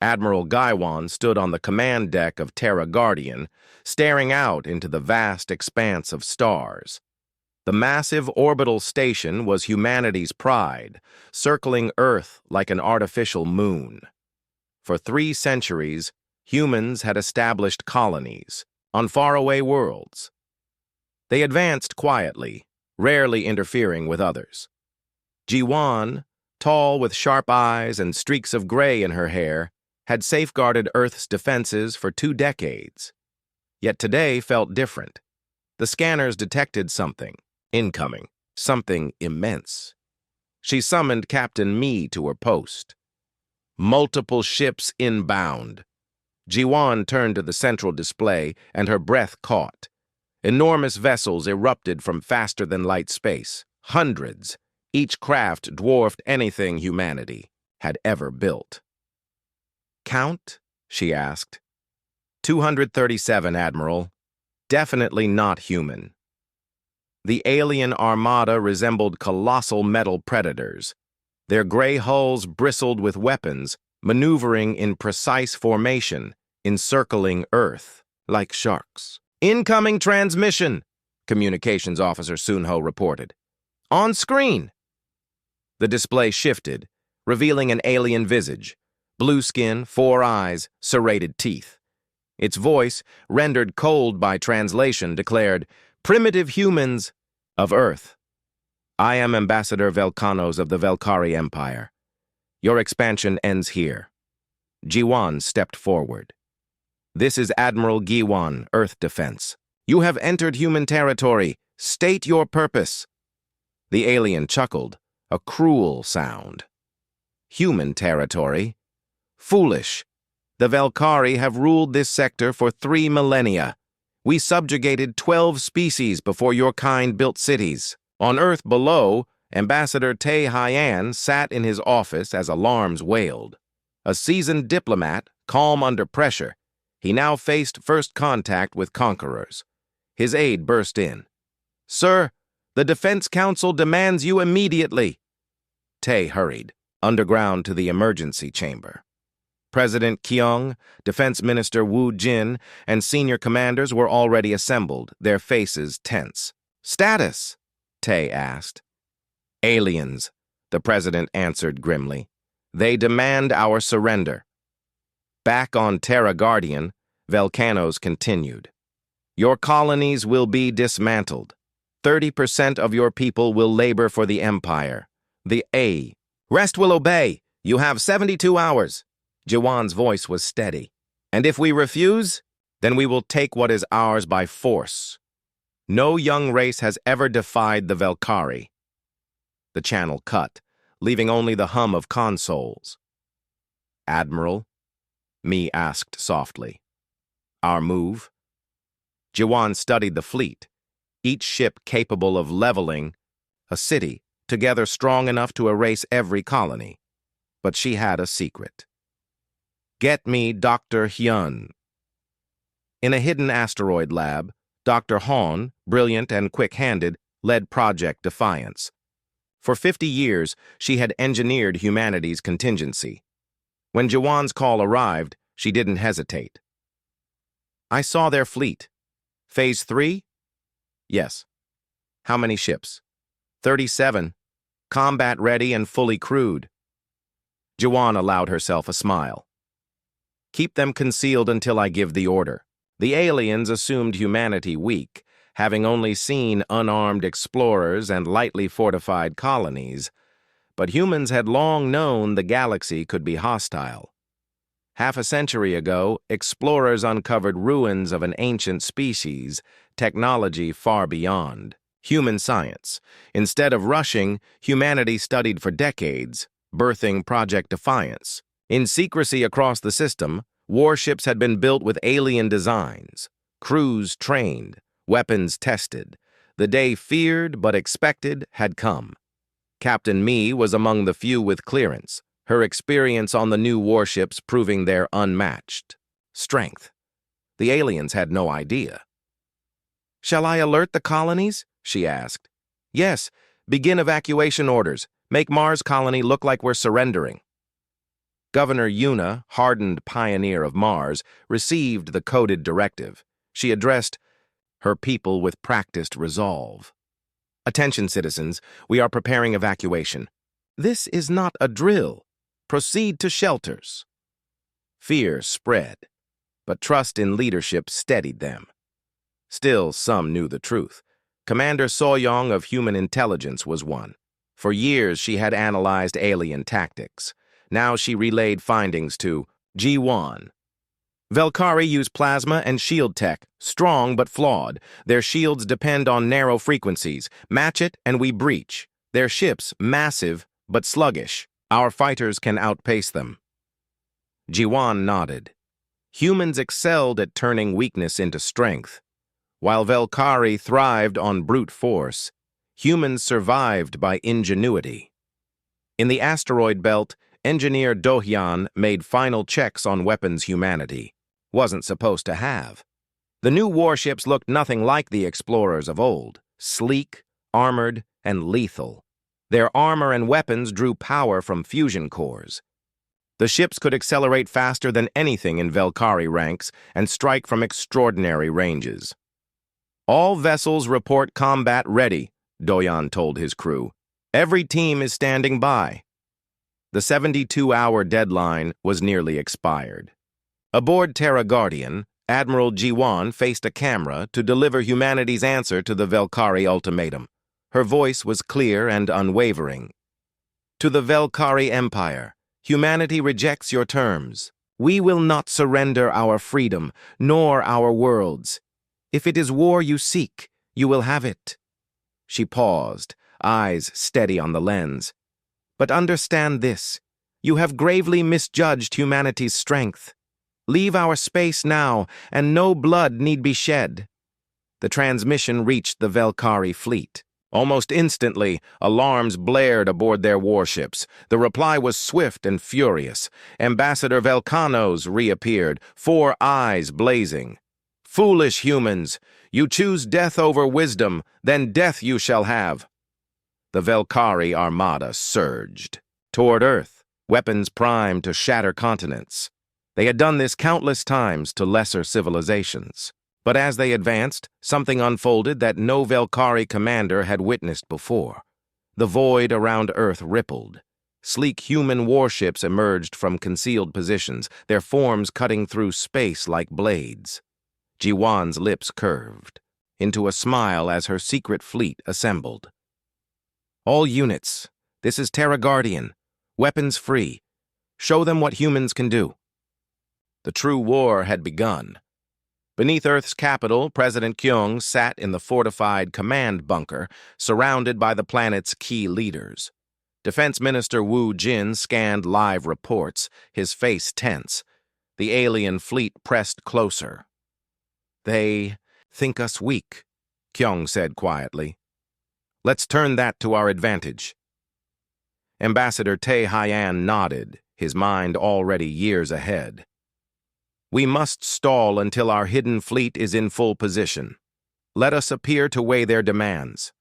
Admiral Gaiwan stood on the command deck of Terra Guardian, staring out into the vast expanse of stars. The massive orbital station was humanity's pride, circling Earth like an artificial moon. For 3 centuries, humans had established colonies on faraway worlds. They advanced quietly, rarely interfering with others. Jiwan, tall with sharp eyes and streaks of gray in her hair, had safeguarded Earth's defenses for 2 decades. Yet today felt different. The scanners detected something incoming, something immense. She summoned Captain Mi to her post. Multiple ships inbound. Jiwan turned to the central display, and her breath caught. Enormous vessels erupted from faster-than-light space. Hundreds. Each craft dwarfed anything humanity had ever built. "Count?" she asked. 237, Admiral. Definitely not human. The alien armada resembled colossal metal predators. Their gray hulls bristled with weapons, maneuvering in precise formation, encircling Earth like sharks. "Incoming transmission," Communications Officer Sunho reported. "On screen." The display shifted, revealing an alien visage. Blue skin, 4 eyes, serrated teeth. Its voice, rendered cold by translation, declared, "Primitive humans of Earth. I am Ambassador Velkanos of the Velkari Empire. Your expansion ends here." Jiwan stepped forward. "This is Admiral Giwan, Earth Defense. You have entered human territory. State your purpose." The alien chuckled, a cruel sound. "Human territory? Foolish. The Velkari have ruled this sector for 3 millennia. We subjugated 12 species before your kind built cities. On Earth below, Ambassador Tae Hyan sat in his office as alarms wailed. A seasoned diplomat, calm under pressure, he now faced first contact with conquerors. His aide burst in. "Sir, the Defense Council demands you immediately." Tae hurried, underground to the emergency chamber. President Kyung, Defense Minister Woo Jin, and senior commanders were already assembled, their faces tense. "Status?" Tae asked. "Aliens," the president answered grimly. "They demand our surrender." Back on Terra Guardian, Velkanos continued. "Your colonies will be dismantled. 30% of your people will labor for the Empire. The A. Rest will obey. You have 72 hours. Jiwan's voice was steady. "And if we refuse, then we will take what is ours by force. No young race has ever defied the Velkari." The channel cut, leaving only the hum of consoles. "Admiral?" Mi asked softly. "Our move?" Jiwan studied the fleet, each ship capable of leveling a city, together strong enough to erase every colony. But she had a secret. "Get me Dr. Hyun." In a hidden asteroid lab, Dr. Hon, brilliant and quick-handed, led Project Defiance. For 50 years, she had engineered humanity's contingency. When Jiwan's call arrived, she didn't hesitate. "I saw their fleet. Phase 3? "Yes." "How many ships?" 37. Combat-ready and fully crewed." Jiwan allowed herself a smile. "Keep them concealed until I give the order." The aliens assumed humanity weak, having only seen unarmed explorers and lightly fortified colonies, but humans had long known the galaxy could be hostile. Half a century ago, explorers uncovered ruins of an ancient species, technology far beyond human science. Instead of rushing, humanity studied for decades, birthing Project Defiance. In secrecy across the system, warships had been built with alien designs, crews trained, weapons tested. The day feared but expected had come. Captain Mi was among the few with clearance, her experience on the new warships proving their unmatched strength. The aliens had no idea. "Shall I alert the colonies?" she asked. "Yes, begin evacuation orders. Make Mars colony look like we're surrendering." Governor Yuna, hardened pioneer of Mars, received the coded directive. She addressed her people with practiced resolve. "Attention, citizens, we are preparing evacuation. This is not a drill. Proceed to shelters." Fear spread, but trust in leadership steadied them. Still, some knew the truth. Commander Soyoung of Human Intelligence was one. For years, she had analyzed alien tactics. Now she relayed findings to G1. Velkari use plasma and shield tech, strong but flawed. Their shields depend on narrow frequencies. Match it and we breach. Their ships, massive but sluggish. Our fighters can outpace them. Jiwan nodded. Humans excelled at turning weakness into strength. While Velkari thrived on brute force, humans survived by ingenuity. In the asteroid belt, Engineer Dohyan made final checks on weapons humanity wasn't supposed to have. The new warships looked nothing like the explorers of old, sleek, armored, and lethal. Their armor and weapons drew power from fusion cores. The ships could accelerate faster than anything in Velkari ranks and strike from extraordinary ranges. "All vessels report combat ready," Doyan told his crew. "Every team is standing by." The 72-hour deadline was nearly expired. Aboard Terra Guardian, Admiral Jiwan faced a camera to deliver humanity's answer to the Velkari ultimatum. Her voice was clear and unwavering. "To the Velkari Empire, humanity rejects your terms. We will not surrender our freedom, nor our worlds. If it is war you seek, you will have it." She paused, eyes steady on the lens. "But understand this. You have gravely misjudged humanity's strength. Leave our space now, and no blood need be shed." The transmission reached the Velkari fleet. Almost instantly, alarms blared aboard their warships. The reply was swift and furious. Ambassador Velkanos reappeared, 4 eyes blazing. "Foolish humans! You choose death over wisdom, then death you shall have." The Velkari armada surged toward Earth, weapons primed to shatter continents. They had done this countless times to lesser civilizations. But as they advanced, something unfolded that no Velkari commander had witnessed before. The void around Earth rippled. Sleek human warships emerged from concealed positions, their forms cutting through space like blades. Jiwan's lips curved into a smile as her secret fleet assembled. "All units, this is Terra Guardian. Weapons free. Show them what humans can do." The true war had begun. Beneath Earth's capital, President Kyung sat in the fortified command bunker, surrounded by the planet's key leaders. Defense Minister Wu Jin scanned live reports, his face tense. The alien fleet pressed closer. "They think us weak," Kyung said quietly. "Let's turn that to our advantage." Ambassador Tae Hyan nodded, his mind already years ahead. "We must stall until our hidden fleet is in full position. Let us appear to weigh their demands."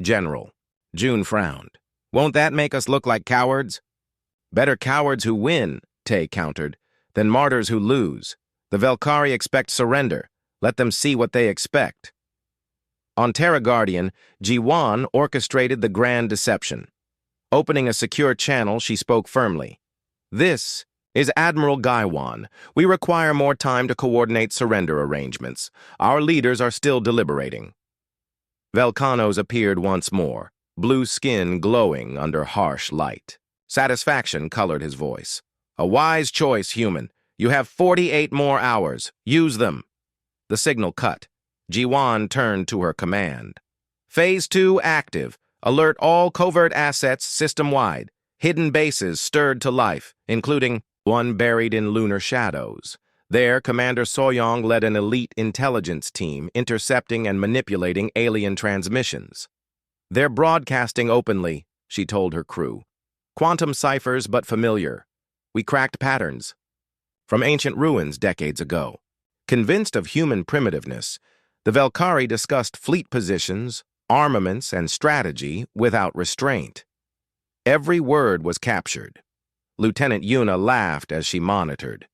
"General," June frowned. "Won't that make us look like cowards?" "Better cowards who win," Tae countered, "than martyrs who lose. The Velkari expect surrender. Let them see what they expect." On Terra Guardian, Jiwan orchestrated the grand deception. Opening a secure channel, she spoke firmly. "This is Admiral Gaiwan. We require more time to coordinate surrender arrangements. Our leaders are still deliberating." Velkanos appeared once more, blue skin glowing under harsh light. Satisfaction colored his voice. "A wise choice, human. You have 48 more hours. Use them." The signal cut. Jiwan turned to her command. "Phase 2 active. Alert all covert assets system-wide. Hidden bases stirred to life, including one buried in lunar shadows. There, Commander Soyoung led an elite intelligence team intercepting and manipulating alien transmissions. "They're broadcasting openly," she told her crew. "Quantum ciphers but familiar. We cracked patterns from ancient ruins decades ago." Convinced of human primitiveness, the Velkari discussed fleet positions, armaments, and strategy without restraint. Every word was captured. Lieutenant Yuna laughed as she monitored.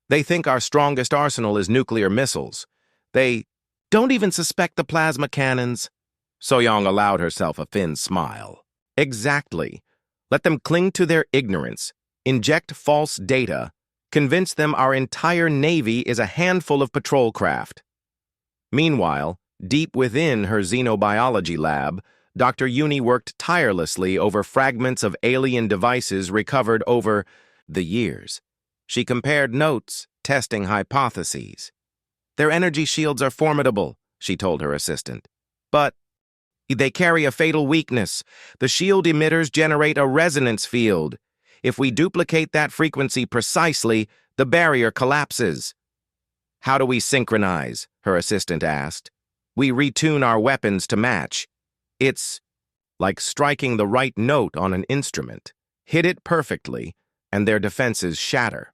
They think our strongest arsenal is nuclear missiles. They don't even suspect the plasma cannons. Soyoung allowed herself a thin smile. Exactly. Let them cling to their ignorance, inject false data, convince them our entire navy is a handful of patrol craft. Meanwhile, deep within her xenobiology lab, Dr. Yuni worked tirelessly over fragments of alien devices recovered over the years. She compared notes, testing hypotheses. Their energy shields are formidable, she told her assistant. But they carry a fatal weakness. The shield emitters generate a resonance field. If we duplicate that frequency precisely, the barrier collapses. How do we synchronize? Her assistant asked. We retune our weapons to match. It's like striking the right note on an instrument. Hit it perfectly, and their defenses shatter.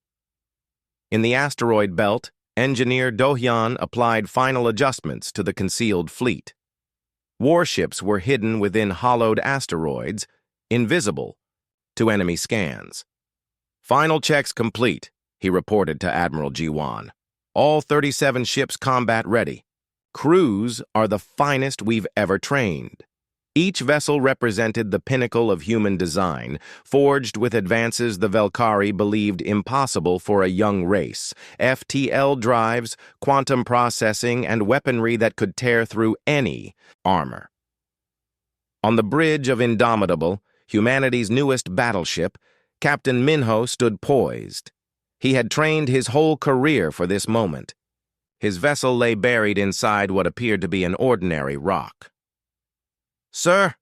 In the asteroid belt, engineer Do-hyun applied final adjustments to the concealed fleet. Warships were hidden within hollowed asteroids, invisible to enemy scans. Final checks complete, he reported to Admiral Ji-won. All 37 ships combat ready. Crews are the finest we've ever trained. Each vessel represented the pinnacle of human design, forged with advances the Valkyrie believed impossible for a young race, FTL drives, quantum processing, and weaponry that could tear through any armor. On the bridge of Indomitable, humanity's newest battleship, Captain Minho stood poised. He had trained his whole career for this moment. His vessel lay buried inside what appeared to be an ordinary rock. Sir,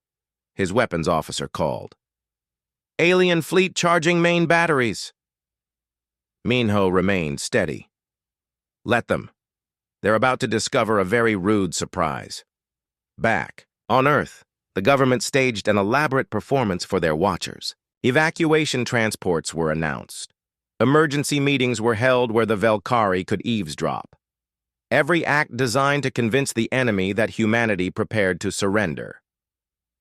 his weapons officer called. Alien fleet charging main batteries. Minho remained steady. Let them. They're about to discover a very rude surprise. Back, on Earth, the government staged an elaborate performance for their watchers. Evacuation transports were announced. Emergency meetings were held where the Valkyrie could eavesdrop. Every act designed to convince the enemy that humanity prepared to surrender.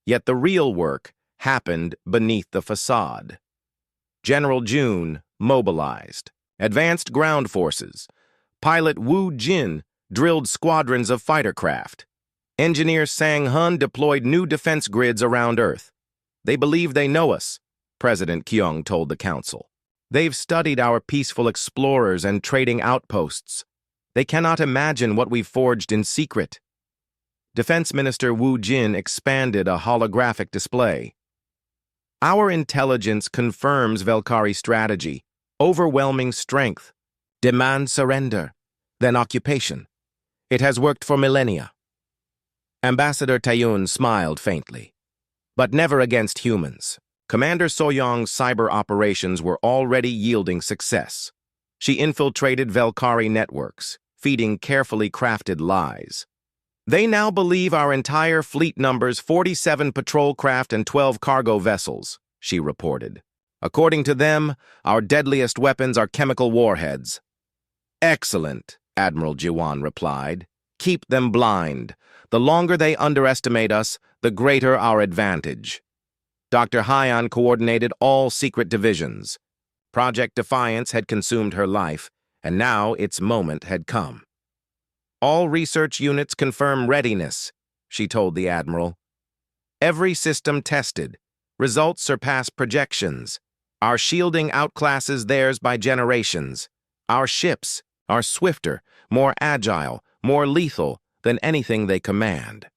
Yet the real work happened beneath the facade. General June mobilized. Advanced ground forces. Pilot Wu Jin drilled squadrons of fighter craft. Engineer Sang Hun deployed new defense grids around Earth. They believe they know us, President Kyung told the council. They've studied our peaceful explorers and trading outposts. They cannot imagine what we've forged in secret. Defense Minister Wu Jin expanded a holographic display. Our intelligence confirms Valkyrie strategy. Overwhelming strength. Demand surrender, then occupation. It has worked for millennia. Ambassador Taeyun smiled faintly. But never against humans. Commander Soyoung's cyber operations were already yielding success. She infiltrated Valkyrie networks, feeding carefully crafted lies. They now believe our entire fleet numbers 47 patrol craft and 12 cargo vessels, she reported. According to them, our deadliest weapons are chemical warheads. Excellent, Admiral Ji-won replied. Keep them blind. The longer they underestimate us, the greater our advantage. Dr. Hyan coordinated all secret divisions. Project Defiance had consumed her life, and now its moment had come. All research units confirm readiness, she told the Admiral. Every system tested. Results surpass projections. Our shielding outclasses theirs by generations. Our ships are swifter, more agile, more lethal than anything they command.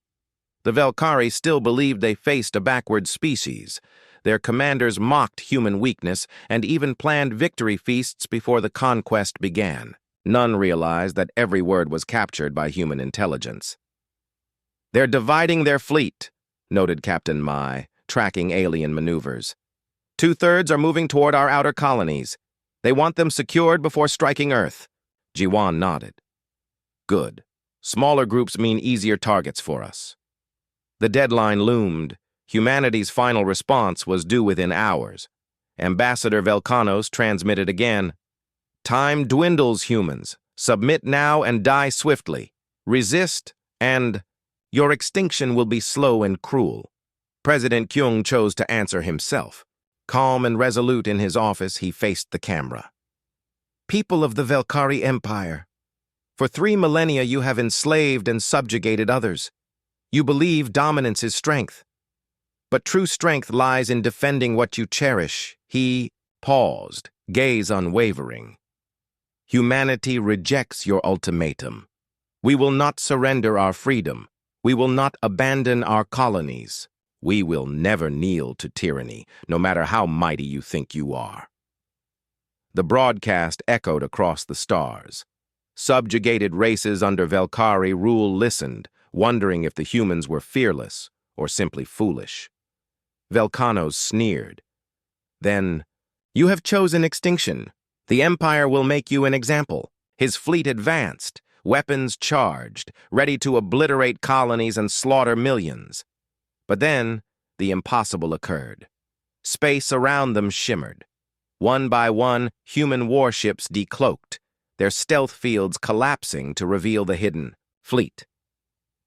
The Valkyrie still believed they faced a backward species. Their commanders mocked human weakness and even planned victory feasts before the conquest began. None realized that every word was captured by human intelligence. They're dividing their fleet, noted Captain Mai, tracking alien maneuvers. 2/3 are moving toward our outer colonies. They want them secured before striking Earth. Ji-won nodded. Good. Smaller groups mean easier targets for us. The deadline loomed. Humanity's final response was due within hours. Ambassador Velkanos transmitted again. Time dwindles, humans. Submit now and die swiftly. Resist, and your extinction will be slow and cruel. President Kyung chose to answer himself. Calm and resolute in his office, he faced the camera. People of the Velkari Empire, for 3 millennia you have enslaved and subjugated others. You believe dominance is strength. But true strength lies in defending what you cherish. He paused, gaze unwavering. Humanity rejects your ultimatum. We will not surrender our freedom. We will not abandon our colonies. We will never kneel to tyranny, no matter how mighty you think you are. The broadcast echoed across the stars. Subjugated races under Velkari rule listened, wondering if the humans were fearless or simply foolish. Velkanos sneered. Then, "You have chosen extinction. The Empire will make you an example." His fleet advanced, weapons charged, ready to obliterate colonies and slaughter millions. But then, the impossible occurred. Space around them shimmered. One by one, human warships decloaked, their stealth fields collapsing to reveal the hidden fleet.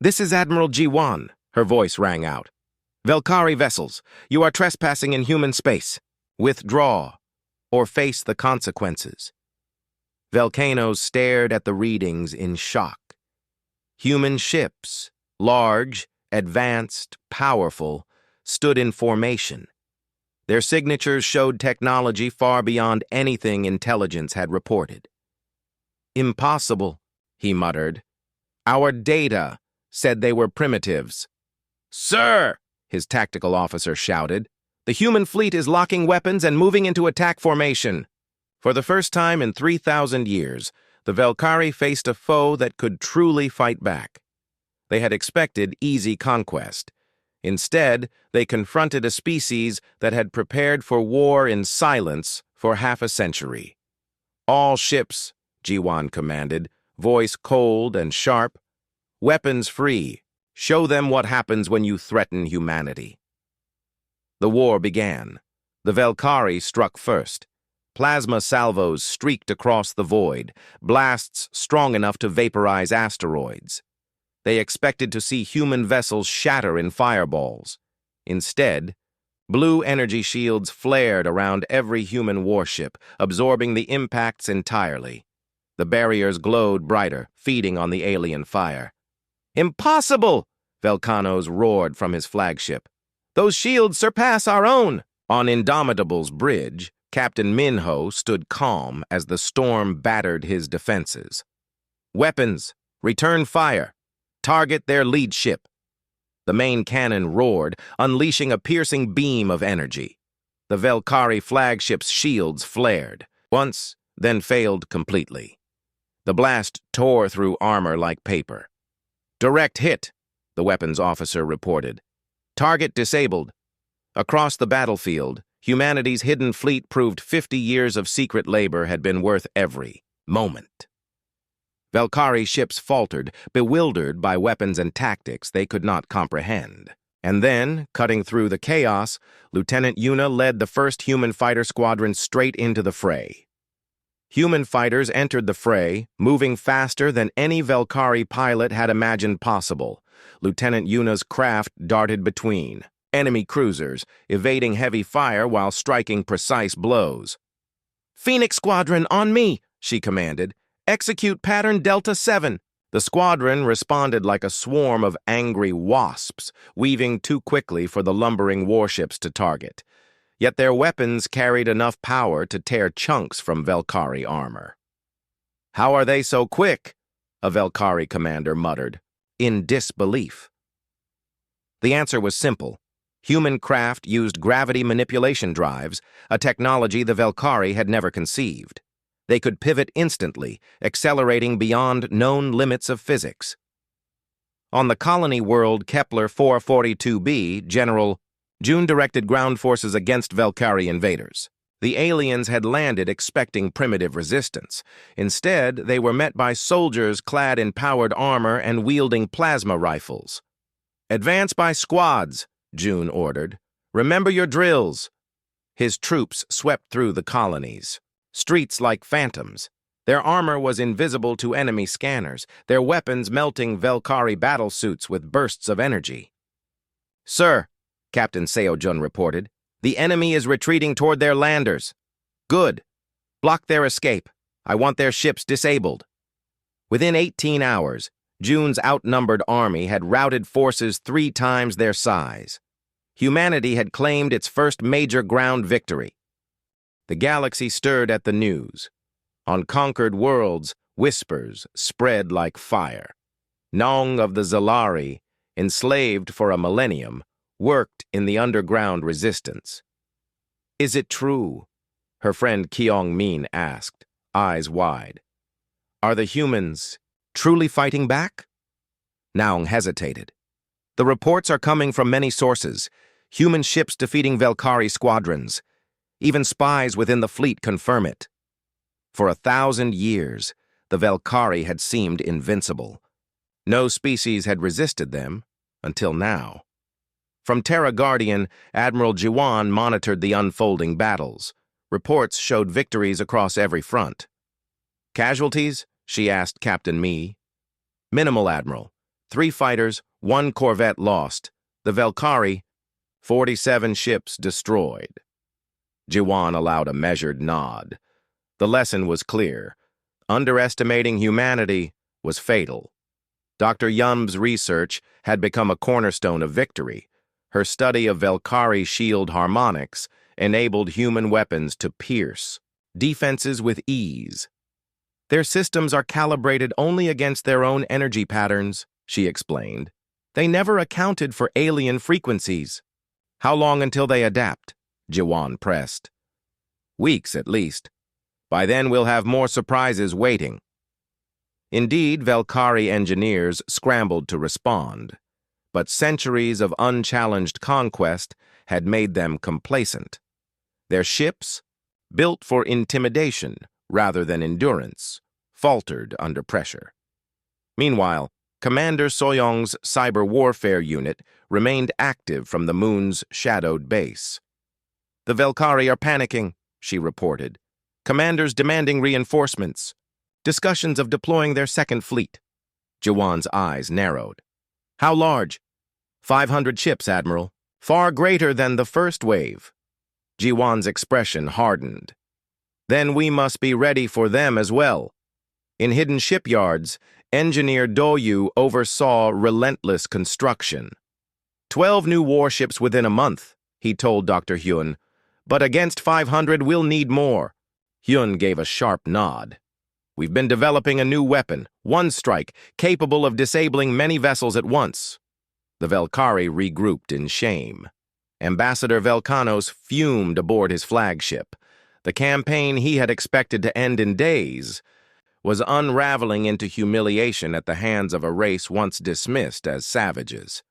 "This is Admiral G1, her voice rang out. "Velkari vessels, you are trespassing in human space. Withdraw, or face the consequences." Velkanos stared at the readings in shock. Human ships, large, advanced, powerful, stood in formation. Their signatures showed technology far beyond anything intelligence had reported. "Impossible," he muttered. "Our data said they were primitives." "Sir!" his tactical officer shouted. "The human fleet is locking weapons and moving into attack formation." For the first time in 3,000 years, the Velkari faced a foe that could truly fight back. They had expected easy conquest. Instead, they confronted a species that had prepared for war in silence for half a century. "All ships," G1 commanded, voice cold and sharp. "Weapons free. Show them what happens when you threaten humanity." The war began. The Velkari struck first. Plasma salvos streaked across the void, blasts strong enough to vaporize asteroids. They expected to see human vessels shatter in fireballs. Instead, blue energy shields flared around every human warship, absorbing the impacts entirely. The barriers glowed brighter, feeding on the alien fire. "Impossible!" Velkanos roared from his flagship. "Those shields surpass our own!" On Indomitable's bridge, Captain Minho stood calm as the storm battered his defenses. "Weapons! Return fire! Target their lead ship!" The main cannon roared, unleashing a piercing beam of energy. The Velkari flagship's shields flared, once, then failed completely. The blast tore through armor like paper. "Direct hit," the weapons officer reported. "Target disabled." Across the battlefield, humanity's hidden fleet proved 50 years of secret labor had been worth every moment. Velkari ships faltered, bewildered by weapons and tactics they could not comprehend. And then, cutting through the chaos, Lieutenant Yuna led the first human fighter squadron straight into the fray. Human fighters entered the fray, moving faster than any Velkari pilot had imagined possible. Lieutenant Yuna's craft darted between enemy cruisers, evading heavy fire while striking precise blows. "Phoenix Squadron, on me!" she commanded. "Execute pattern Delta 7. The squadron responded like a swarm of angry wasps, weaving too quickly for the lumbering warships to target. Yet their weapons carried enough power to tear chunks from Velkari armor. "How are they so quick?" a Velkari commander muttered, in disbelief. The answer was simple. Human craft used gravity manipulation drives, a technology the Velkari had never conceived. They could pivot instantly, accelerating beyond known limits of physics. On the colony world Kepler 442b, General June directed ground forces against Velkari invaders. The aliens had landed expecting primitive resistance. Instead, they were met by soldiers clad in powered armor and wielding plasma rifles. "Advance by squads," June ordered. "Remember your drills." His troops swept through the colonies, streets like phantoms. Their armor was invisible to enemy scanners, their weapons melting Velkari battlesuits with bursts of energy. "Sir," Captain Seojun reported, The enemy is retreating toward their landers. Good. Block their escape. I want their ships disabled. Within 18 hours, June's outnumbered army had routed forces 3 times their size. Humanity had claimed its first major ground victory. The galaxy stirred at the news. On conquered worlds, whispers spread like fire. Nong of the Zalari, enslaved for a millennium, worked in the underground resistance. Is it true? Her friend Kyong-min asked, eyes wide. Are the humans truly fighting back? Naung hesitated. The reports are coming from many sources. Human ships defeating Velkari squadrons. Even spies within the fleet confirm it. For 1,000 years, the Velkari had seemed invincible. No species had resisted them until now. From Terra Guardian, Admiral Jiwan monitored the unfolding battles. Reports showed victories across every front. Casualties? She asked Captain Mi. Minimal, Admiral. 3 fighters, 1 corvette lost. The Velkari, 47 ships destroyed. Jiwan allowed a measured nod. The lesson was clear. Underestimating humanity was fatal. Dr. Yum's research had become a cornerstone of victory. Her study of Velkari shield harmonics enabled human weapons to pierce defenses with ease. Their systems are calibrated only against their own energy patterns, she explained. They never accounted for alien frequencies. How long until they adapt? Jiwan pressed. Weeks, at least. By then we'll have more surprises waiting. Indeed, Velkari engineers scrambled to respond, but centuries of unchallenged conquest had made them complacent. Their ships, built for intimidation rather than endurance, faltered under pressure. Meanwhile, Commander Soyoung's cyber warfare unit remained active from the moon's shadowed base. The Velkari are panicking, she reported. Commanders demanding reinforcements. Discussions of deploying their second fleet. Jiwan's eyes narrowed. How large? 500 ships, Admiral. Far greater than the first wave. Jiwan's expression hardened. Then we must be ready for them as well. In hidden shipyards, engineer Doyu oversaw relentless construction. 12 new warships within a month, he told Dr. Hyun. But against 500, we'll need more. Hyun gave a sharp nod. We've been developing a new weapon, one strike, capable of disabling many vessels at once. The Velkari regrouped in shame. Ambassador Velkanos fumed aboard his flagship. The campaign he had expected to end in days was unraveling into humiliation at the hands of a race once dismissed as savages.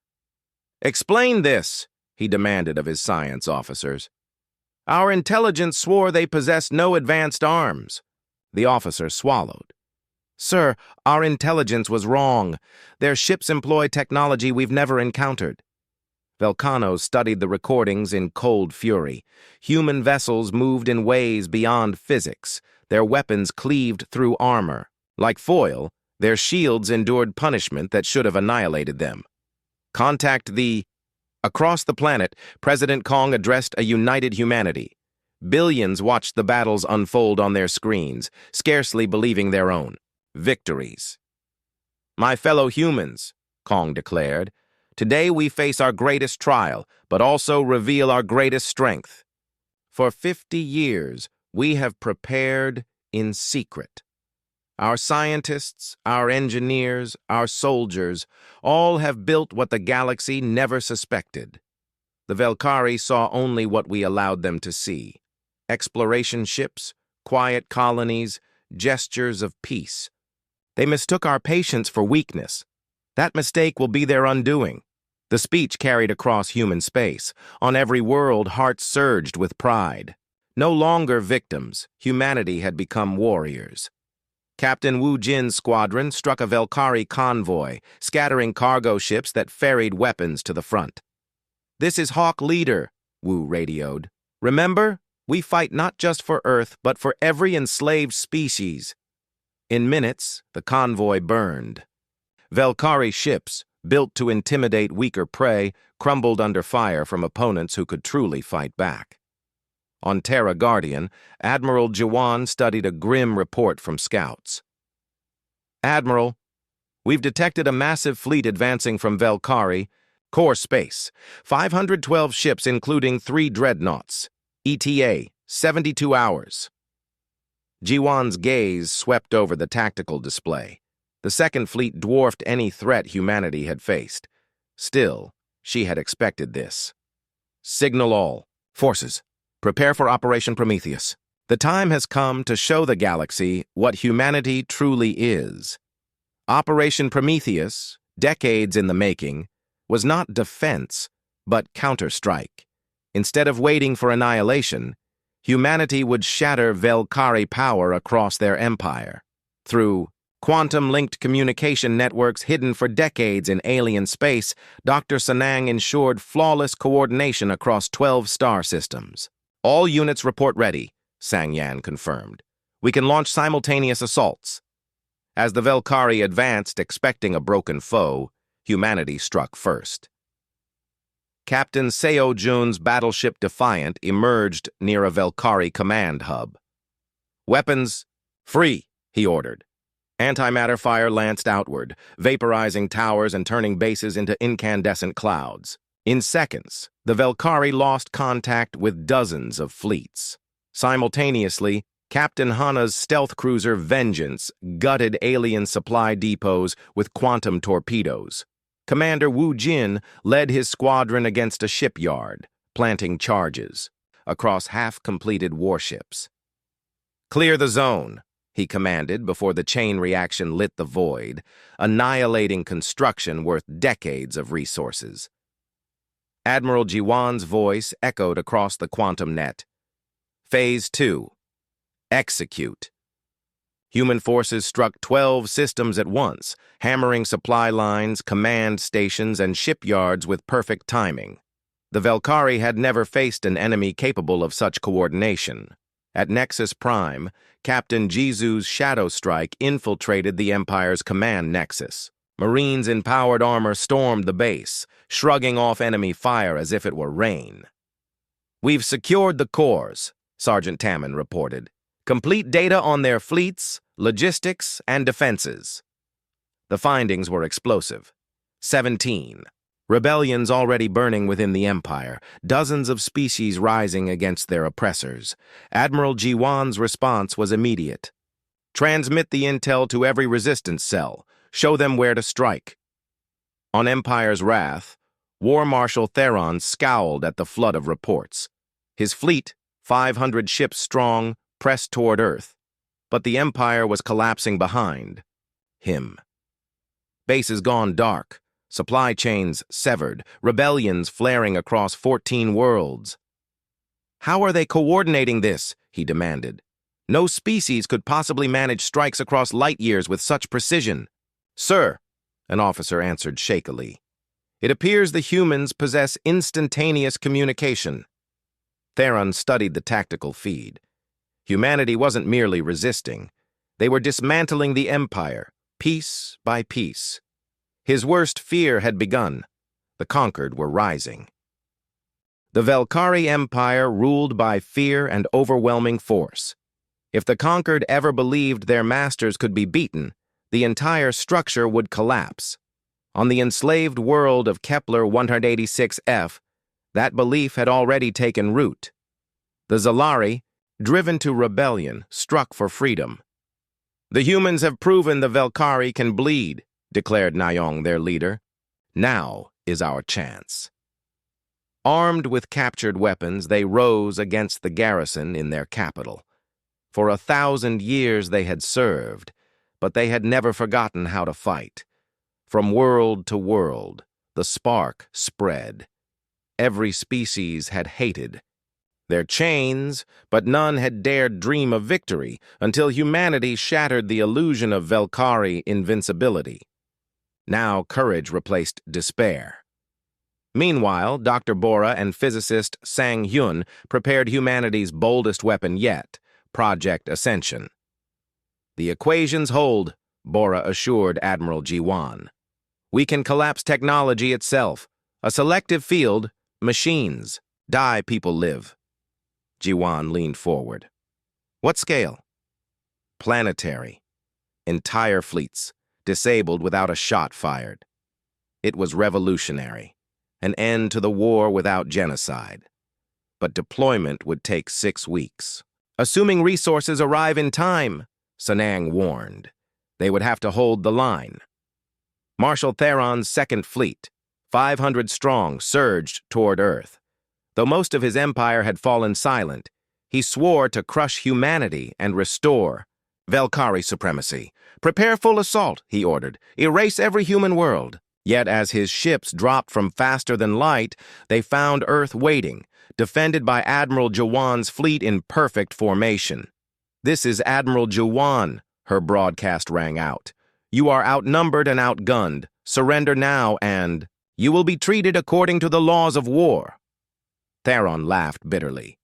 Explain this, he demanded of his science officers. Our intelligence swore they possessed no advanced arms. The officer swallowed. Sir, our intelligence was wrong. Their ships employ technology we've never encountered. Velkanos studied the recordings in cold fury. Human vessels moved in ways beyond physics. Their weapons cleaved through armor. Like foil, their shields endured punishment that should have annihilated them. Contact the... Across the planet, President Kong addressed a united humanity. Billions watched the battles unfold on their screens, scarcely believing their own victories. My fellow humans, Kong declared, today we face our greatest trial, but also reveal our greatest strength. For 50 years, we have prepared in secret. Our scientists, our engineers, our soldiers, all have built what the galaxy never suspected. The Velkari saw only what we allowed them to see. Exploration ships, quiet colonies, gestures of peace. They mistook our patience for weakness. That mistake will be their undoing. The speech carried across human space. On every world, hearts surged with pride. No longer victims, humanity had become warriors. Captain Wu Jin's squadron struck a Velkari convoy, scattering cargo ships that ferried weapons to the front. This is Hawk Leader, Wu radioed. Remember, we fight not just for Earth, but for every enslaved species. In minutes, the convoy burned. Velkari ships, built to intimidate weaker prey, crumbled under fire from opponents who could truly fight back. On Terra Guardian, Admiral Jiwan studied a grim report from scouts. "Admiral, we've detected a massive fleet advancing from Velkari, core space, 512 ships including 3 dreadnoughts, ETA, 72 hours. Jiwan's gaze swept over the tactical display. The second fleet dwarfed any threat humanity had faced. Still, she had expected this. "Signal all. Forces, prepare for Operation Prometheus. The time has come to show the galaxy what humanity truly is." Operation Prometheus, decades in the making, was not defense, but counterstrike. Instead of waiting for annihilation, humanity would shatter Velkari power across their empire. Through quantum-linked communication networks hidden for decades in alien space, Dr. Sanang ensured flawless coordination across 12 star systems. "All units report ready," Sang Yan confirmed. "We can launch simultaneous assaults." As the Velkari advanced, expecting a broken foe, humanity struck first. Captain Seo Jun's battleship Defiant emerged near a Velkari command hub. "Weapons, free," he ordered. Antimatter fire lanced outward, vaporizing towers and turning bases into incandescent clouds. In seconds, the Velkari lost contact with dozens of fleets. Simultaneously, Captain Hana's stealth cruiser Vengeance gutted alien supply depots with quantum torpedoes. Commander Wu Jin led his squadron against a shipyard, planting charges across half-completed warships. "Clear the zone," he commanded before the chain reaction lit the void, annihilating construction worth decades of resources. Admiral Jiwan's voice echoed across the quantum net. "Phase 2. Execute." Human forces struck 12 systems at once, hammering supply lines, command stations, and shipyards with perfect timing. The Velkari had never faced an enemy capable of such coordination. At Nexus Prime, Captain Jizu's Shadow Strike infiltrated the Empire's command nexus. Marines in powered armor stormed the base, shrugging off enemy fire as if it were rain. "We've secured the cores," Sergeant Tamman reported. "Complete data on their fleets, logistics, and defenses." The findings were explosive. 17. Rebellions already burning within the Empire, dozens of species rising against their oppressors. Admiral Jiwan's response was immediate. "Transmit the intel to every resistance cell. Show them where to strike." On Empire's wrath, War Marshal Theron scowled at the flood of reports. His fleet, 500 ships strong, pressed toward Earth, but the Empire was collapsing behind him. Bases gone dark, supply chains severed, rebellions flaring across 14 worlds. "How are they coordinating this?" he demanded. "No species could possibly manage strikes across light years with such precision." "Sir," an officer answered shakily, "it appears the humans possess instantaneous communication." Theron studied the tactical feed. Humanity wasn't merely resisting. They were dismantling the Empire, piece by piece. His worst fear had begun. The conquered were rising. The Velkari Empire ruled by fear and overwhelming force. If the conquered ever believed their masters could be beaten, the entire structure would collapse. On the enslaved world of Kepler 186F, that belief had already taken root. The Zalari, driven to rebellion, struck for freedom. "The humans have proven the Velkari can bleed," declared Nayong, their leader. "Now is our chance." Armed with captured weapons, they rose against the garrison in their capital. For 1,000 years they had served, but they had never forgotten how to fight. From world to world, the spark spread. Every species had hated their chains, but none had dared dream of victory until humanity shattered the illusion of Velkari invincibility. Now courage replaced despair. Meanwhile, Dr. Bora and physicist Sang Hyun prepared humanity's boldest weapon yet, Project Ascension. "The equations hold," Bora assured Admiral Jiwan. We can collapse technology itself. A selective field, machines. Die, people live. Jiwan leaned forward. What scale? Planetary. Entire fleets, disabled without a shot fired. It was revolutionary. An end to the war without genocide. But deployment would take 6 weeks. Assuming resources arrive in time, Sanang warned. They would have to hold the line. Marshal Theron's Second Fleet, 500 strong, surged toward Earth. Though most of his empire had fallen silent, he swore to crush humanity and restore Velkari supremacy. Prepare full assault, he ordered. Erase every human world. Yet as his ships dropped from faster than light, they found Earth waiting, defended by Admiral Jiwan's fleet in perfect formation. This is Admiral Jiwan, her broadcast rang out. You are outnumbered and outgunned. Surrender now and you will be treated according to the laws of war. Theron laughed bitterly.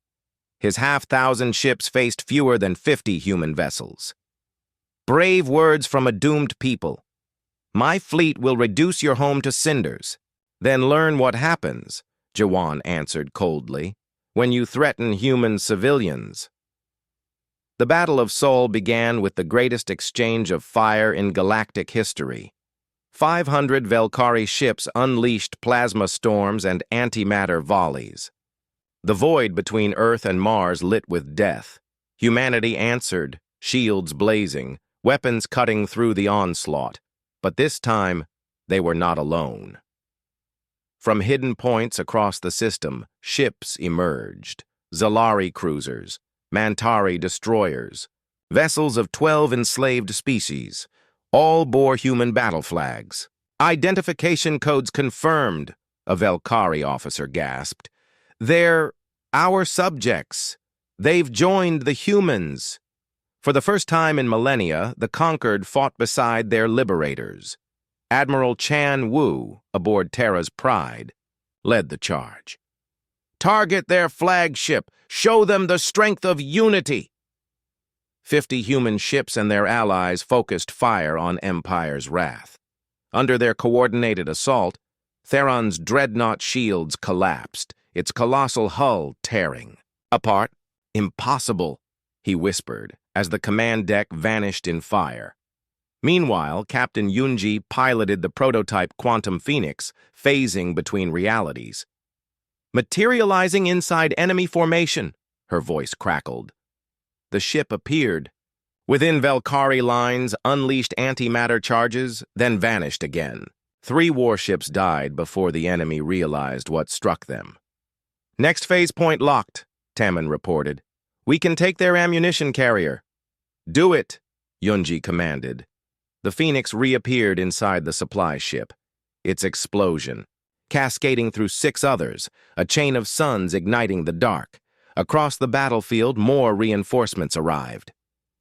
His 1,000 ships faced fewer than 50 human vessels. Brave words from a doomed people. My fleet will reduce your home to cinders. Then learn what happens, Jiwan answered coldly, when you threaten human civilians. The Battle of Seoul began with the greatest exchange of fire in galactic history. 500 Velkari ships unleashed plasma storms and antimatter volleys. The void between Earth and Mars lit with death. Humanity answered, shields blazing, weapons cutting through the onslaught. But this time, they were not alone. From hidden points across the system, ships emerged. Zalari cruisers, Mantari destroyers, vessels of 12 enslaved species. All bore human battle flags. Identification codes confirmed, a Velkari officer gasped. They're our subjects. They've joined the humans. For the first time in millennia, the conquered fought beside their liberators. Admiral Chan Wu, aboard Terra's Pride, led the charge. Target their flagship. Show them the strength of unity. 50 human ships and their allies focused fire on Empire's wrath. Under their coordinated assault, Theron's dreadnought shields collapsed, its colossal hull tearing. Apart? Impossible, he whispered, as the command deck vanished in fire. Meanwhile, Captain Yunji piloted the prototype Quantum Phoenix, phasing between realities. Materializing inside enemy formation, her voice crackled. The ship appeared. Within Velkari lines, unleashed antimatter charges, then vanished again. 3 warships died before the enemy realized what struck them. Next phase point locked, Tamman reported. We can take their ammunition carrier. Do it, Yunji commanded. The Phoenix reappeared inside the supply ship. Its explosion, cascading through 6 others, a chain of suns igniting the dark. Across the battlefield, more reinforcements arrived.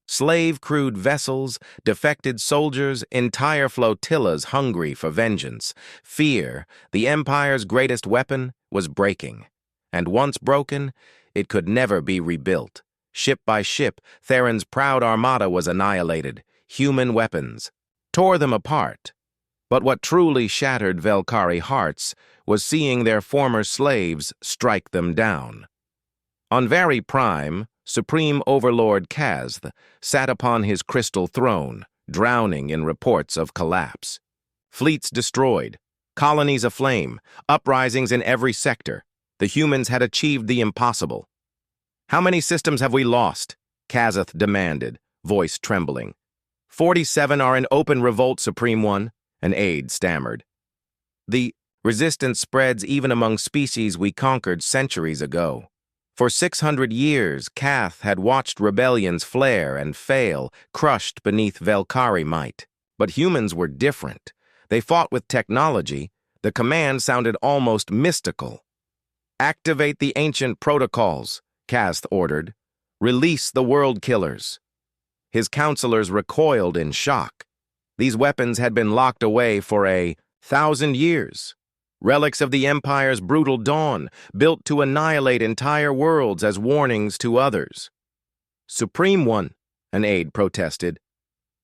Slave-crewed vessels, defected soldiers, entire flotillas hungry for vengeance. Fear, the Empire's greatest weapon, was breaking. And once broken, it could never be rebuilt. Ship by ship, Theron's proud armada was annihilated. Human weapons tore them apart. But what truly shattered Velkari hearts was seeing their former slaves strike them down. On Vari Prime, Supreme Overlord Kazth sat upon his crystal throne, drowning in reports of collapse. Fleets destroyed, colonies aflame, uprisings in every sector. The humans had achieved the impossible. How many systems have we lost? Kazth demanded, voice trembling. 47 are in open revolt, Supreme One, an aide stammered. The resistance spreads even among species we conquered centuries ago. For 600 years, Kazth had watched rebellions flare and fail, crushed beneath Velkari might. But humans were different. They fought with technology. The command sounded almost mystical. Activate the ancient protocols, Kazth ordered. Release the world killers. His counselors recoiled in shock. These weapons had been locked away for 1,000 years. Relics of the Empire's brutal dawn, built to annihilate entire worlds as warnings to others. Supreme One, an aide protested.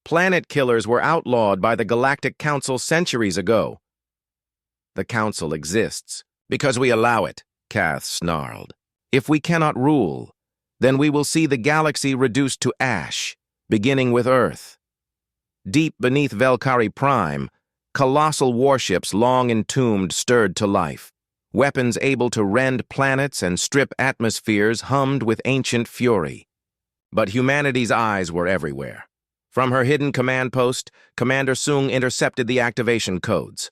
Planet killers were outlawed by the Galactic Council centuries ago. The Council exists because we allow it, Kath snarled. If we cannot rule, then we will see the galaxy reduced to ash, beginning with Earth. Deep beneath Velkari Prime, colossal warships long entombed stirred to life. Weapons able to rend planets and strip atmospheres hummed with ancient fury. But humanity's eyes were everywhere. From her hidden command post, Commander Sung intercepted the activation codes.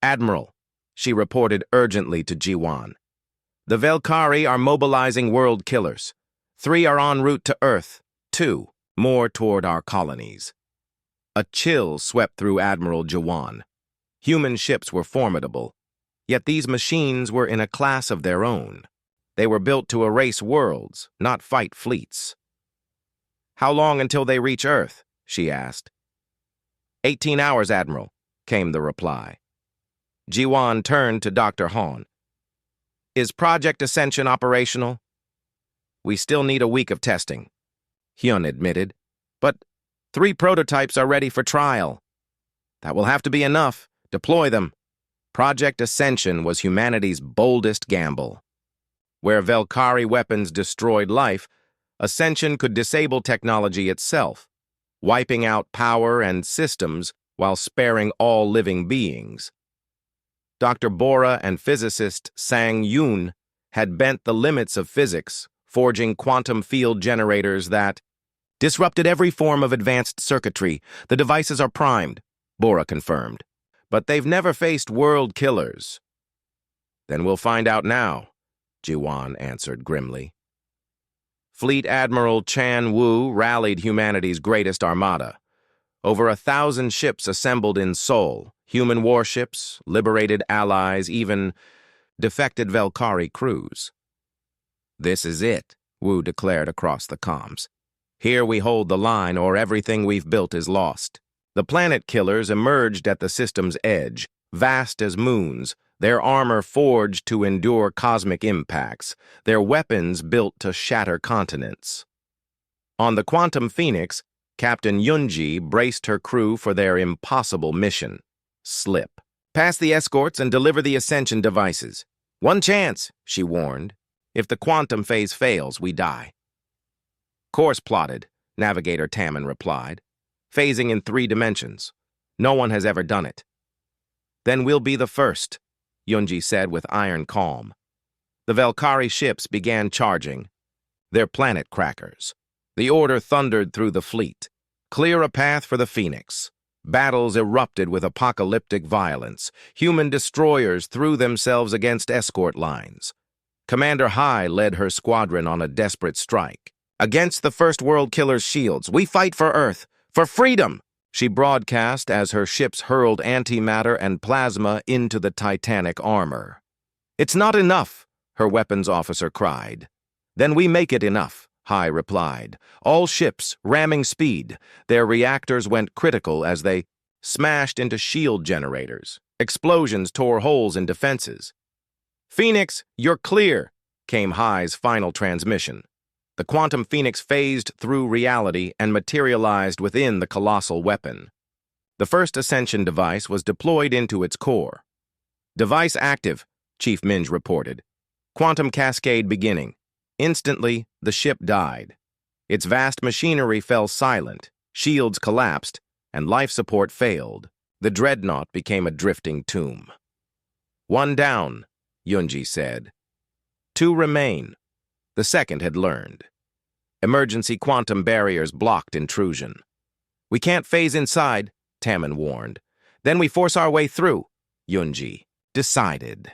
"Admiral," she reported urgently to Jiwan. "The Velkari are mobilizing world killers. 3 are en route to Earth, 2 more toward our colonies." A chill swept through Admiral Jiwan. Human ships were formidable, yet these machines were in a class of their own. They were built to erase worlds, not fight fleets. "How long until they reach Earth?" she asked. 18 hours, Admiral," came the reply. Jiwan turned to Dr. Han. "Is Project Ascension operational?" "We still need a week of testing," Hyun admitted. "But 3 prototypes are ready for trial." "That will have to be enough. Deploy them." Project Ascension was humanity's boldest gamble. Where Velkari weapons destroyed life, Ascension could disable technology itself, wiping out power and systems while sparing all living beings. Dr. Bora and physicist Sang Yoon had bent the limits of physics, forging quantum field generators that disrupted every form of advanced circuitry. "The devices are primed," Bora confirmed. "But they've never faced world killers." "Then we'll find out now," Jiwan answered grimly. Fleet Admiral Chan Wu rallied humanity's greatest armada. Over 1,000 ships assembled in Seoul, human warships, liberated allies, even defected Velkari crews. "This is it," Wu declared across the comms. "Here we hold the line, or everything we've built is lost." The planet killers emerged at the system's edge, vast as moons, their armor forged to endure cosmic impacts, their weapons built to shatter continents. On the Quantum Phoenix, Captain Yunji braced her crew for their impossible mission: slip. "Pass the escorts and deliver the Ascension devices. One chance," she warned. "If the quantum phase fails, we die." "Course plotted," Navigator Tamman replied. "Phasing in 3 dimensions. No one has ever done it." "Then we'll be the first," Yunji said with iron calm. The Velkari ships began charging. Their planet crackers. The order thundered through the fleet. Clear a path for the Phoenix. Battles erupted with apocalyptic violence. Human destroyers threw themselves against escort lines. Commander Hai led her squadron on a desperate strike. "Against the First World Killer's shields, we fight for Earth, for freedom!" she broadcast as her ships hurled antimatter and plasma into the Titanic armor. "It's not enough," her weapons officer cried. "Then we make it enough," Hai replied. All ships ramming speed, their reactors went critical as they smashed into shield generators. Explosions tore holes in defenses. "Phoenix, you're clear," came Hai's final transmission. The Quantum Phoenix phased through reality and materialized within the colossal weapon. The first Ascension device was deployed into its core. "Device active," Chief Minge reported. "Quantum cascade beginning." Instantly, the ship died. Its vast machinery fell silent, shields collapsed, and life support failed. The dreadnought became a drifting tomb. "One down," Yunji said. 2 remain. The second had learned. Emergency quantum barriers blocked intrusion. "We can't phase inside," Tamman warned. "Then we force our way through," Yunji decided.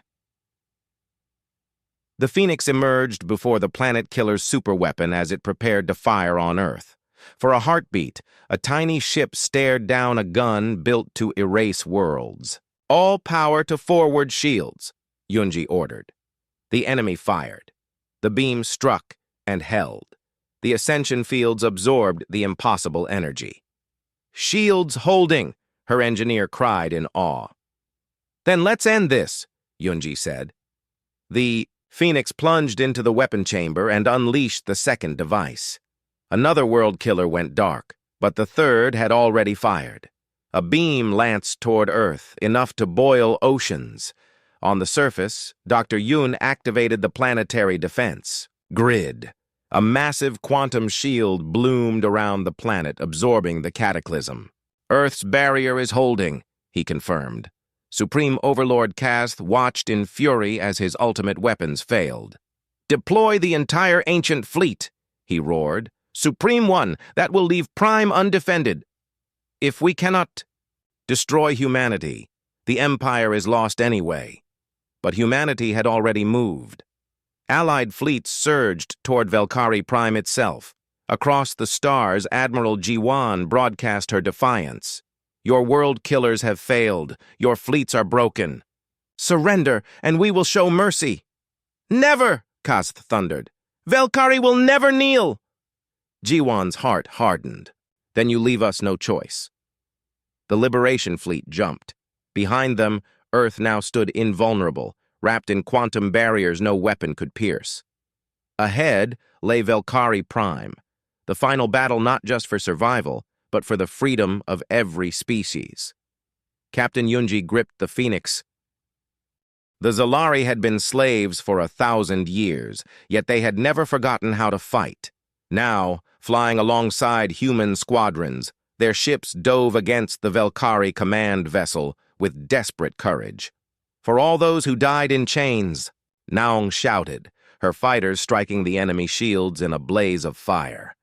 The Phoenix emerged before the planet killer's superweapon as it prepared to fire on Earth. For a heartbeat, a tiny ship stared down a gun built to erase worlds. "All power to forward shields," Yunji ordered. The enemy fired. The beam struck and held. The Ascension fields absorbed the impossible energy. "Shields holding," her engineer cried in awe. "Then let's end this," Yunji said. The Phoenix plunged into the weapon chamber and unleashed the second device. Another world killer went dark, But the third had already fired. A beam lanced toward Earth, enough to boil oceans. On the surface, Dr. Yun activated the planetary defense grid. A massive quantum shield bloomed around the planet, absorbing the cataclysm. Earth's barrier is holding, he confirmed. Supreme Overlord Kaz watched in fury as his ultimate weapons failed. "Deploy the entire ancient fleet," he roared. "Supreme One, that will leave Prime undefended. If we cannot destroy humanity, the Empire is lost anyway." But humanity had already moved. Allied fleets surged toward Valkyrie Prime itself. Across the stars, Admiral Jiwan broadcast her defiance. "Your world killers have failed. Your fleets are broken. Surrender, and we will show mercy." "Never!" Kaz thundered. "Valkyrie will never kneel!" Jiwan's heart hardened. "Then you leave us no choice." The Liberation Fleet jumped. Behind them, Earth now stood invulnerable, wrapped in quantum barriers no weapon could pierce. Ahead lay Valkyrie Prime, the final battle not just for survival, but for the freedom of every species. Captain Yunji gripped the Phoenix. The Zalari had been slaves for 1,000 years, yet they had never forgotten how to fight. Now, flying alongside human squadrons, their ships dove against the Valkyrie command vessel with desperate courage. "For all those who died in chains," Naung shouted, her fighters striking the enemy shields in a blaze of fire.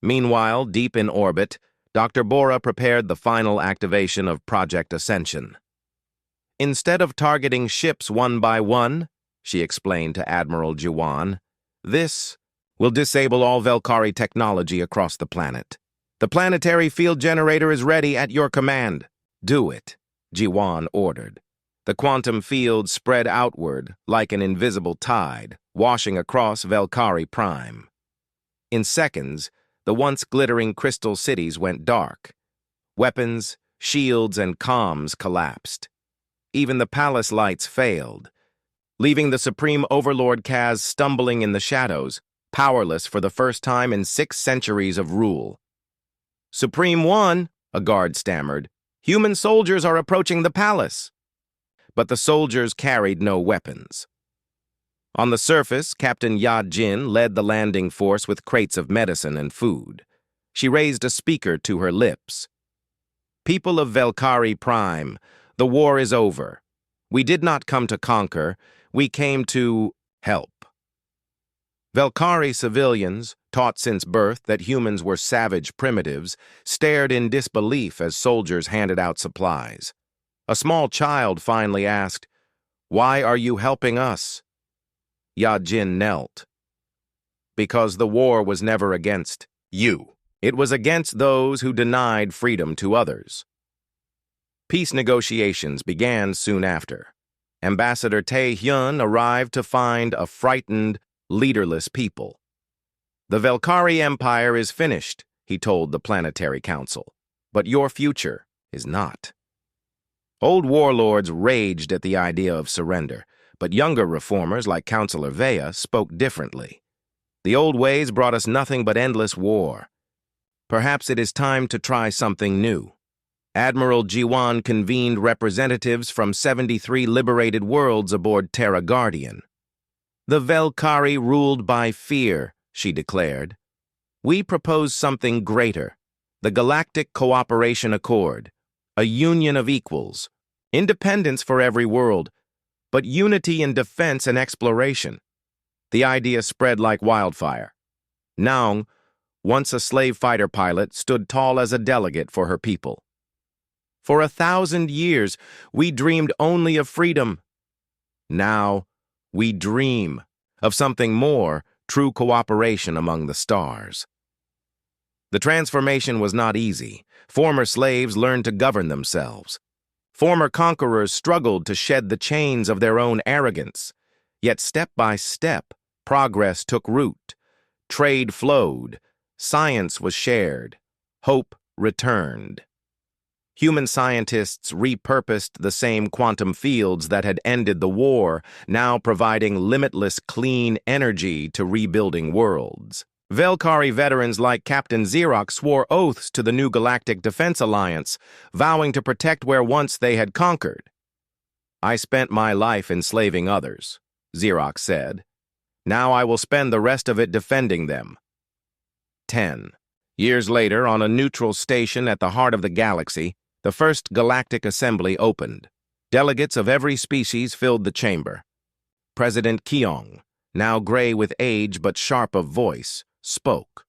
Meanwhile, deep in orbit, Dr. Bora prepared the final activation of Project Ascension. "Instead of targeting ships one by one," she explained to Admiral Jiwan, "this will disable all Valkyrie technology across the planet. The planetary field generator is ready at your command. Do it," Jiwan ordered. The quantum field spread outward like an invisible tide, washing across Valkyrie Prime. In seconds, the once glittering crystal cities went dark. Weapons, shields, and comms collapsed. Even the palace lights failed, leaving the Supreme Overlord Kaz stumbling in the shadows, powerless for the first time in 6 centuries of rule. "Supreme One," a guard stammered, "human soldiers are approaching the palace." But the soldiers carried no weapons. On the surface, Captain Ya Jin led the landing force with crates of medicine and food. She raised a speaker to her lips. "People of Valkyrie Prime, the war is over. We did not come to conquer, we came to help." Valkyrie civilians, taught since birth that humans were savage primitives, stared in disbelief as soldiers handed out supplies. A small child finally asked, "Why are you helping us?" Ya Jin knelt. "Because the war was never against you. It was against those who denied freedom to others." Peace negotiations began soon after. Ambassador Tae Hyun arrived to find a frightened, leaderless people. "The Valkyrie Empire is finished," he told the Planetary Council, "but your future is not." Old warlords raged at the idea of surrender, but younger reformers like Councillor Vea spoke differently. "The old ways brought us nothing but endless war. Perhaps it is time to try something new." Admiral Jiwan convened representatives from 73 liberated worlds aboard Terra Guardian. "The Valkyrie ruled by fear," she declared. "We propose something greater, the Galactic Cooperation Accord, a union of equals, independence for every world, but unity in defense and exploration." The idea spread like wildfire. Naung, once a slave fighter pilot, stood tall as a delegate for her people. "For 1,000 years, we dreamed only of freedom. Now, we dream of something more, true cooperation among the stars." The transformation was not easy. Former slaves learned to govern themselves. Former conquerors struggled to shed the chains of their own arrogance. Yet step by step, progress took root. Trade flowed. Science was shared. Hope returned. Human scientists repurposed the same quantum fields that had ended the war, now providing limitless clean energy to rebuilding worlds. Velkari veterans like Captain Xerox swore oaths to the new Galactic Defense Alliance, vowing to protect where once they had conquered. "I spent my life enslaving others," Xerox said. "Now I will spend the rest of it defending them." 10. Years later, on a neutral station at the heart of the galaxy, the first Galactic Assembly opened. Delegates of every species filled the chamber. President Keong, now gray with age but sharp of voice, spoke.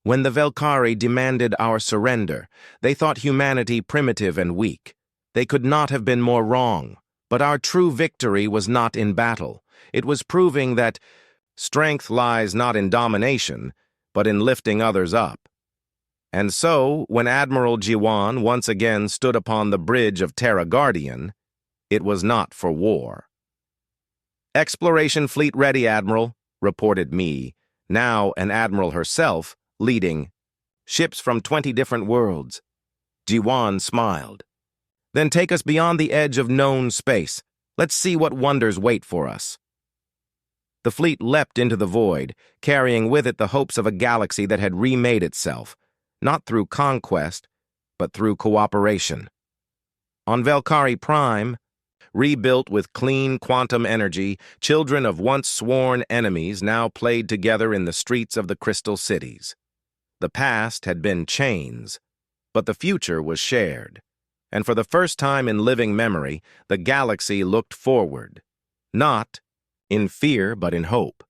"When the Velkari demanded our surrender, they thought humanity primitive and weak. They could not have been more wrong, but our true victory was not in battle. It was proving that strength lies not in domination, but in lifting others up." And so, when Admiral Jiwan once again stood upon the bridge of Terra Guardian, it was not for war. "Exploration fleet ready, Admiral," reported me, now an admiral herself, leading. "Ships from 20 different worlds." Jiwan smiled. "Then take us beyond the edge of known space. Let's see what wonders wait for us." The fleet leapt into the void, carrying with it the hopes of a galaxy that had remade itself, not through conquest, but through cooperation. On Velkari Prime, rebuilt with clean quantum energy, children of once sworn enemies now played together in the streets of the crystal cities. The past had been chains, but the future was shared. And for the first time in living memory, the galaxy looked forward, not in fear but in hope.